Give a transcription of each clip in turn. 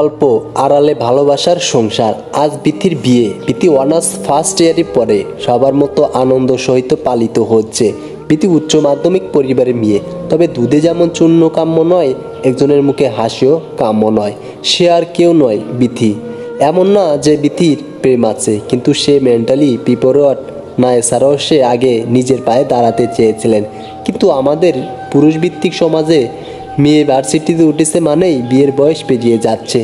অল্প আড়ালে ভালোবাসার সংসার। আজ বিথির বিয়ে। বিথি অনার্স ফার্স্ট ইয়ারে পড়ে। সবার মতো আনন্দ সহিত পালিত হচ্ছে। বিথি উচ্চ মাধ্যমিক পরিবারের মেয়ে। তবে দুধে যেমন চূর্ণ কাম্য নয়, একজনের মুখে হাসিও কাম্য নয়। সে আর কেউ নয় বিথি। এমন না যে বিথির প্রেম আছে, কিন্তু সে মেন্টালি প্রিপেয়ার্ড না। এছাড়াও সে আগে নিজের পায়ে দাঁড়াতে চেয়েছিলেন। কিন্তু আমাদের পুরুষভিত্তিক সমাজে মেয়ে ভার্সিটিতে উঠেছে মানেই বিয়ের বয়স পেরিয়ে যাচ্ছে।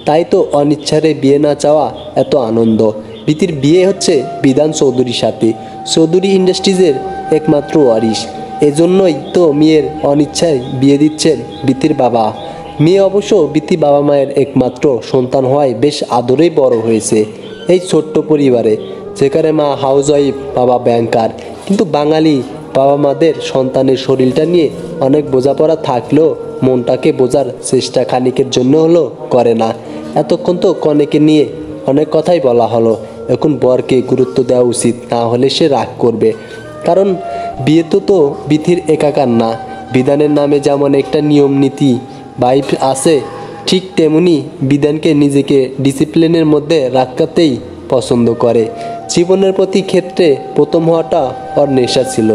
তাই তো অনিচ্ছারে বিয়ে না চাওয়া এত আনন্দ। বিথির বিয়ে হচ্ছে বিধান চৌধুরীর সাথে। চৌধুরী ইন্ডাস্ট্রিজের একমাত্র ওয়ারিশ। এজন্যই তো মেয়ের অনিচ্ছায় বিয়ে দিচ্ছেন বিথির বাবা। মেয়ে অবশ্য বিথি বাবা মায়ের একমাত্র সন্তান হওয়ায় বেশ আদরেই বড় হয়েছে এই ছোট্ট পরিবারে, যেখানে মা হাউসওয়াইফ, বাবা ব্যাংকার। কিন্তু বাঙালি বাবা মাদের সন্তানের শরীরটা নিয়ে অনেক বোঝাপড়া থাকলেও মনটাকে বোঝার চেষ্টা খানিকের জন্য হলো করে না। এতক্ষণ তো কনেকে নিয়ে অনেক কথাই বলা হলো। এখন বরকে গুরুত্ব দেওয়া উচিত, না হলে সে রাগ করবে। কারণ বিয়ে তো বিথির একাকার না। বিধানের নামে যেমন একটা নিয়ম নীতি বাইপ আছে, ঠিক তেমনি বিধানকে নিজেকে ডিসিপ্লিনের মধ্যে রাখতেই পছন্দ করে। জীবনের প্রতি ক্ষেত্রে প্রথম হওয়াটা ওর নেশা ছিল,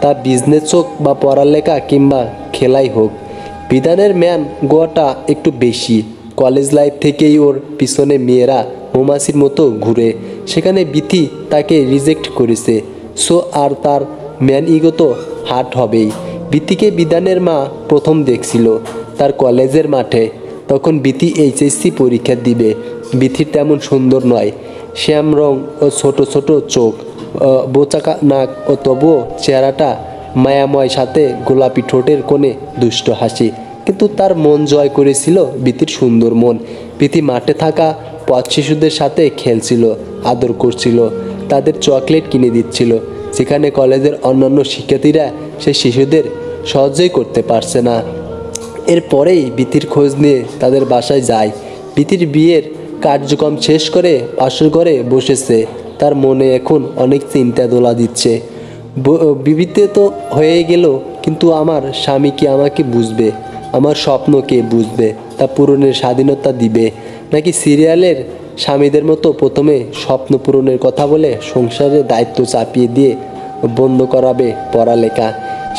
তা বিজনেস হোক বা পড়ালেখা কিংবা খেলাই হোক। বিধানের ম্যান গোয়াটা একটু বেশি। কলেজ লাইফ থেকেই ওর পিছনে মেয়েরা মৌমাছির মতো ঘুরে। সেখানে বিথি তাকে রিজেক্ট করেছে। সো আর তার ম্যান ইগো তো হার্ট হবেই। বিথিকে বিধানের মা প্রথম দেখছিল তার কলেজের মাঠে। তখন বিথি এইচএসসি পরীক্ষা দিবে। বিথির তেমন সুন্দর নয়, শ্যাম রং ও ছোট ছোট চোখ, বোচাকা নাক, ও তবুও চেহারাটা মায়াময়, সাথে গোলাপি ঠোঁটের কোণে দুষ্ট হাসি। কিন্তু তার মন জয় করেছিল বিথির সুন্দর মন। বিথি মাঠে থাকা পথ শিশুদের সাথে খেলছিল, আদর করছিল, তাদের চকলেট কিনে দিচ্ছিল, যেখানে কলেজের অন্যান্য শিক্ষার্থীরা সেই শিশুদের সহ্যই করতে পারছে না। এরপরেই বিথির খোঁজ নিয়ে তাদের বাসায় যায়। বিথির বিয়ের কার্যক্রম শেষ করে বাসর ঘরে বসেছে। তার মনে এখন অনেক চিন্তা দোলা দিচ্ছে। বিবিতে তো হয়ে গেল, কিন্তু আমার স্বামী কি আমাকে বুঝবে? আমার স্বপ্ন কে বুঝবে? তা পূরণের স্বাধীনতা দিবে, নাকি সিরিয়ালের স্বামীদের মতো প্রথমে স্বপ্ন পূরণের কথা বলে সংসারের দায়িত্ব চাপিয়ে দিয়ে বন্ধ করাবে পড়ালেখা?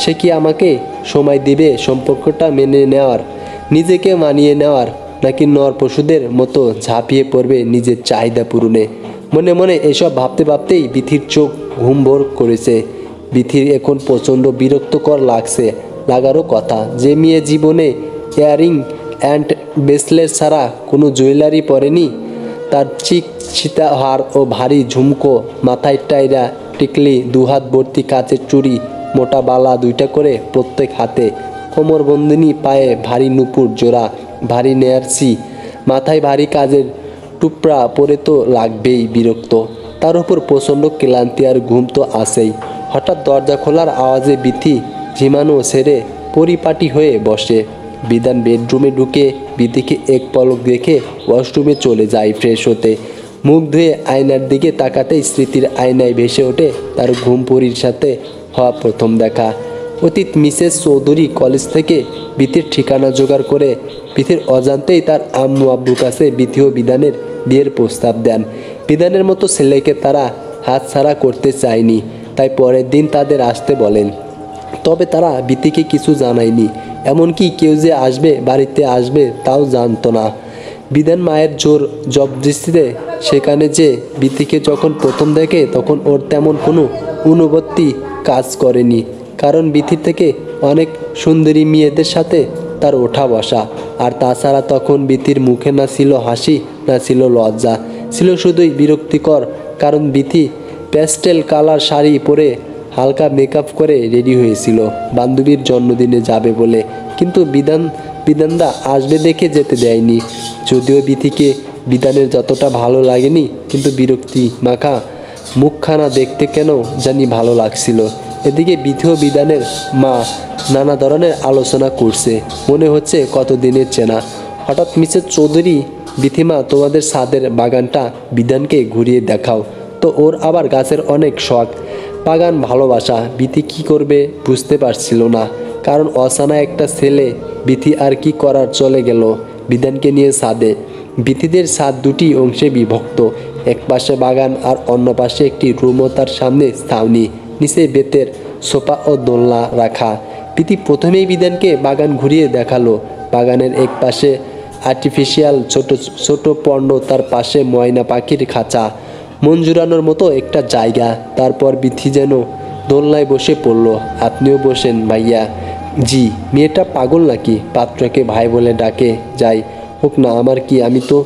সে কি আমাকে সময় দিবে সম্পর্কটা মেনে নেওয়ার, নিজেকে মানিয়ে নেওয়ার, নাকি নর পশুদের মতো ঝাঁপিয়ে পড়বে নিজের চাহিদা পূরণে? মনে মনে এসব ভাবতে ভাবতেই বিথির চোখ ঘুম ভোর করেছে। বিথির এখন প্রচণ্ড বিরক্তকর লাগারও কথা। যে মেয়ে জীবনে ইয়ারিং অ্যান্ড ব্রেসলেট ছাড়া কোনো জুয়েলারি পরেনি, তার চিক সীতা হার ও ভারী ঝুমকো, মাথায় টাইরা টিকলি, দুহাত ভর্তি কাচের চুড়ি, মোটা বালা দুইটা করে প্রত্যেক হাতে, কোমরবন্দিনী, পায়ে ভারী নুপুর জোড়া, ভারী নেয়ারসি, মাথায় ভারী কাজের টুপরা পরে তো লাগবেই বিরক্ত। তার উপর প্রচণ্ড ক্লান্তি আর ঘুম তো আসেই। হঠাৎ দরজা খোলার আওয়াজে বিথি ঝিমানো ছেড়ে পরিপাটি হয়ে বসে। বিধান বেডরুমে ঢুকে বিথিকে এক পলক দেখে ওয়াশরুমে চলে যায় ফ্রেশ হতে। মুখ ধুয়ে আয়নার দিকে তাকাতেই স্মৃতির আয়নায় ভেসে ওঠে তার ঘুমপুরীর সাথে হওয়া প্রথম দেখা। অতীত মিসেস চৌধুরী কলেজ থেকে বিথির ঠিকানা জোগাড় করে বিথির অজান্তেই তার আম্মু আব্বুর কাছে বিথি ও বিধানের বিয়ের প্রস্তাব দেন। বিধানের মতো ছেলেকে তারা হাতছাড়া করতে চায়নি, তাই পরের দিন তাদের আসতে বলেন। তবে তারা বিথিকে কিছু জানায়নি, এমনকি কেউ যে বাড়িতে আসবে তাও জানতো না। বিধান মায়ের জোর জবরদস্তিতে সেখানে যে বিথিকে যখন প্রথম দেখে, তখন ওর তেমন কোনো অনুভূতি কাজ করেনি। কারণ বিথির থেকে অনেক সুন্দরী মেয়েদের সাথে তার ওঠা বসা। আর তাছাড়া তখন বিথির মুখে না ছিল হাসি, না ছিল লজ্জা, ছিল শুধুই বিরক্তিকর। কারণ বিথি প্যাস্টেল কালার শাড়ি পরে হালকা মেকআপ করে রেডি হয়েছিল বান্ধবীর জন্মদিনে যাবে বলে। কিন্তু বিধানদা আসবে দেখে যেতে দেয়নি। যদিও বিথিকে বিধানের যতটা ভালো লাগেনি, কিন্তু বিরক্তি মাখা মুখখানা দেখতে কেন জানি ভালো লাগছিল। এদিকে বিথি ও বিধানের মা নানা ধরনের আলোচনা করছে, মনে হচ্ছে কতদিনের চেনা। হঠাৎ মিসেস চৌধুরী, বিথিমা, তোমাদের ছাদের বাগানটা বিধানকে ঘুরিয়ে দেখাও তো। ওর আবার গাছের অনেক শখ, বাগান ভালোবাসা। বিথি কী করবে বুঝতে পারছিল না, কারণ অজানা একটা ছেলে। বিথি আর কি করার চলে গেল বিধানকে নিয়ে ছাদে। বিথিদের ছাদ দুটি অংশে বিভক্ত। এক পাশে বাগান আর অন্য পাশে একটি রুম ও তার সামনে ছাউনি, নিচে বেতের সোফা ও দোলনা রাখা। বিথি প্রথমেই বিধানকে বাগান ঘুরিয়ে দেখালো। বাগানের এক পাশে আর্টিফিশিয়াল ছোট ছোট পণ্য, তার পাশে ময়না পাখির খাঁচা, মন জুড়ানোর মতো একটা জায়গা। তারপর বিথি যেন দোলনায় বসে পড়ল। আপনিও বসেন ভাইয়া। জি। মেয়েটা পাগল নাকি? পাত্রকে ভাই বলে ডাকে। যাই হোক না, আমার কি, আমি তো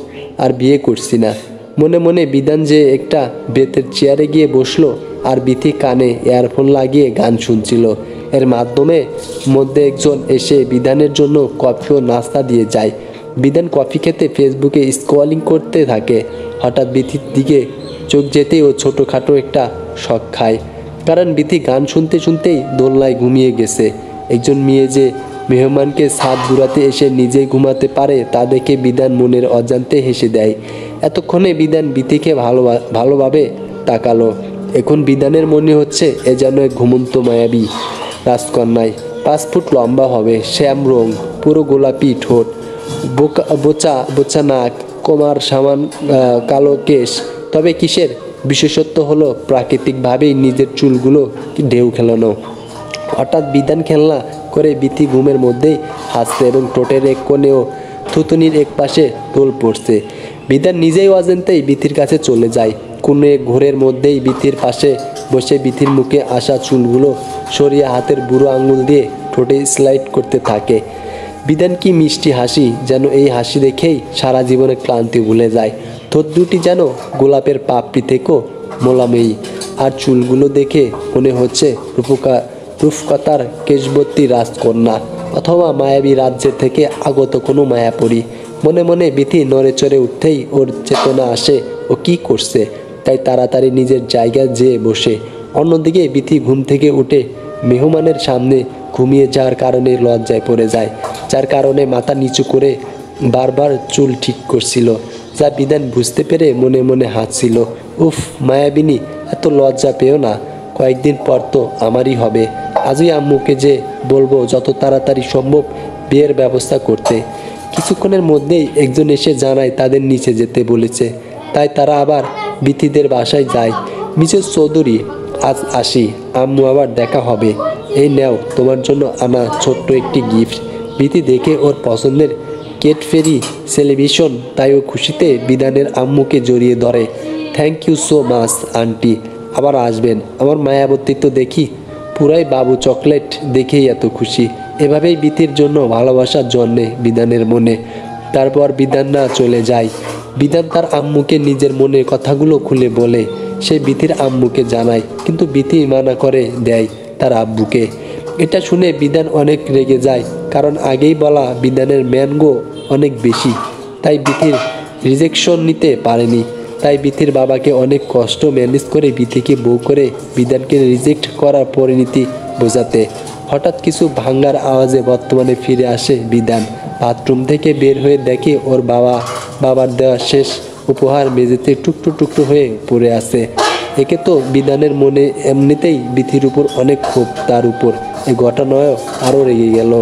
আর বিয়ে করছি না। মনে মনে বিধান যে একটা বেতের চেয়ারে গিয়ে বসলো আর বিথি কানে ইয়ারফোন লাগিয়ে গান শুনছিল। এর মাধ্যমে মধ্যে একজন এসে বিধানের জন্য কফি ও নাস্তা দিয়ে যায়। বিধান কফি খেতে ফেসবুকে স্ক্রলিং করতে থাকে। হঠাৎ বিথির দিকে চোখ যেতেই ও ছোটোখাটো একটা শক খায়, কারণ বিথি গান শুনতে শুনতেই দোলনায় ঘুমিয়ে গেছে। একজন মেয়ে যে মেহমানকে ছাদ ঘুরাতে এসে নিজেই ঘুমাতে পারে তা দেখে বিধান মনের অজান্তে হেসে দেয়। এতক্ষণে বিধান বিথিকে ভালোভাবে তাকালো। এখন বিধানের মনে হচ্ছে এ যেন এক ঘুমন্ত মায়াবী রাজকন্যায়। 5 ফুট লম্বা হবে, শ্যাম রং, পুরো গোলাপি ঠোঁট, বোচা বোচা নাক, কোমার সামান কালো কেশ। তবে কিসের বিশেষত্ব হলো প্রাকৃতিকভাবেই নিজের চুলগুলো ঢেউ খেলানো। হঠাৎ বিধান খেলনা করে বিথি ঘুমের মধ্যেই হাসছে এবং ঠোঁটের এক কোণেও থুতুনির এক পাশে দোল পড়ছে। বিধান নিজেই অজান্তেই বিথির কাছে চলে যায়। কোনো এক ঘোরের মধ্যেই বিথির পাশে বসে বিথির মুখে আসা চুলগুলো সরিয়ে হাতের বুড়ো আঙুল দিয়ে ঠোঁটে স্লাইড করতে থাকে। বিধান কি মিষ্টি হাসি! যেন এই হাসি দেখেই সারা জীবনের ক্লান্তি ভুলে যায়। ঠোঁট দুটি যেন গোলাপের পাপড়ি থেকেও মোলামেই, আর চুলগুলো দেখে মনে হচ্ছে রূপকথার কেশবর্তী রাজকন্যা অথবা মায়াবী রাজ্যের থেকে আগত কোনো মায়াপরী। মনে মনে বিথি নড়ে চড়ে উঠতেই ওর চেতনা আসে ও কি করছে, তাই তাড়াতাড়ি নিজের জায়গায় যেয়ে বসে। অন্যদিকে বিথি ঘুম থেকে উঠে মেহমানের সামনে ঘুমিয়ে যাওয়ার কারণে লজ্জায় পড়ে যায়, যার কারণে মাথা নিচু করে বারবার চুল ঠিক করছিল, যা বিধান বুঝতে পেরে মনে মনে হাসছিল। উফ মায়াবিনী, এত লজ্জা পেও না, কয়েকদিন পর তো আমারই হবে। আজই আম্মুকে যে বলবো যত তাড়াতাড়ি সম্ভব বিয়ের ব্যবস্থা করতে। কিছুক্ষণের মধ্যেই একজন এসে জানায় তাদের নিচে যেতে বলেছে, তাই তারা আবার বিথিদের বাসায় যায়। মিসেস চৌধুরী, আজ আসি, আম্মু আবার দেখা হবে। এই নাও তোমার জন্য আনা ছোট্ট একটি গিফট। বিথি দেখে ওর পছন্দের ক্যাডবেরি সেলিব্রেশন, তাই ও খুশিতে বিধানের আম্মুকে জড়িয়ে ধরে। Thank you so much aunty, আবার আসবেন। আমার মায়াবতীত্ব দেখি পুরাই বাবু চকলেট দেখেই এত খুশি। এভাবেই বিথির জন্য ভালোবাসার জন্যে বিধানের মনে। তারপর বিধান না চলে যায়। বিধান তার আম্মুকে নিজের মনের কথাগুলো খুলে বলে। সে বিথির আম্মুকে জানায়, কিন্তু বিথি মানা করে দেয় তার আব্বুকে। এটা শুনে বিধান অনেক রেগে যায়, কারণ আগেই বলা বিধানের ম্যানগো অনেক বেশি, তাই বিথির রিজেকশন নিতে পারেনি। তাই বিথির বাবাকে অনেক কষ্ট ম্যানেজ করে বিথিকে বউ করে বিধানকে রিজেক্ট করার পরিণতি বোঝাতে। হঠাৎ কিছু ভাঙ্গার আওয়াজে বর্তমানে ফিরে আসে বিধান। বাথরুম থেকে বের হয়ে দেখে ওর বাবার দেওয়া শেষ উপহার মেঝেতে টুকটু টুকটু হয়ে পড়ে আছে। একে তো বিধানের মনে এমনিতেই বিথির উপর অনেক ক্ষোভ, তার উপর এই ঘটনায়ও আরও রেগে গেল।